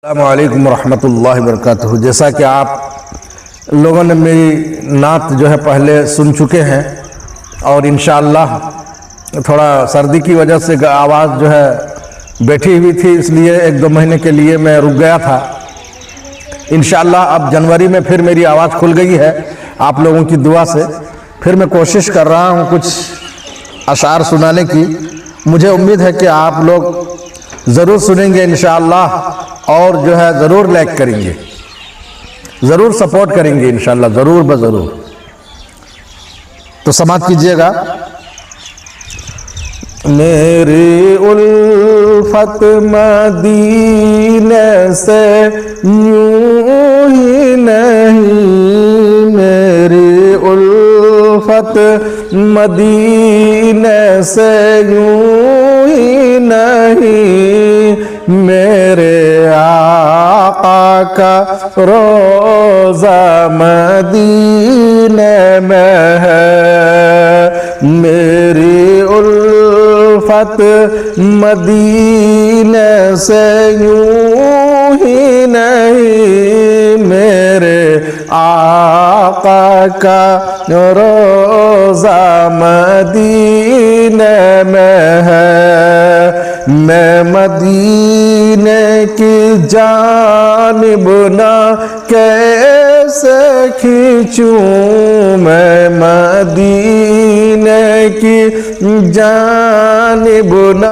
अस्सलामुअलैकुम रहमतुल्लाहि वबरकातुहू। जैसा कि आप लोगों ने मेरी नात जो है पहले सुन चुके हैं और इंशाअल्लाह थोड़ा सर्दी की वजह से आवाज़ जो है बैठी हुई थी, इसलिए एक दो महीने के लिए मैं रुक गया था। इंशाअल्लाह अब जनवरी में फिर मेरी आवाज़ खुल गई है आप लोगों की दुआ से। फिर मैं कोशिश कर रहा हूँ कुछ अशार सुनाने की। मुझे उम्मीद है कि आप लोग ज़रूर सुनेंगे इंशाअल्लाह और जो है ज़रूर लाइक करेंगे, ज़रूर सपोर्ट करेंगे इंशाअल्लाह, ज़रूर ज़रूर। तो समाप्त कीजिएगा। मेरी उल्फत मदीने से यूं ही नहीं, मेरी उल्फत मदीने से यूं ही नहीं, मेरे आका का रोज़ा मदीने में है। मेरी उल्फत मदीने से यूं ही नहीं, मेरे आका का रोज़ा मदीने में है। मैं मदीने की जानिब ना कैसे खींचूं, मैं मदीने की जानिब ना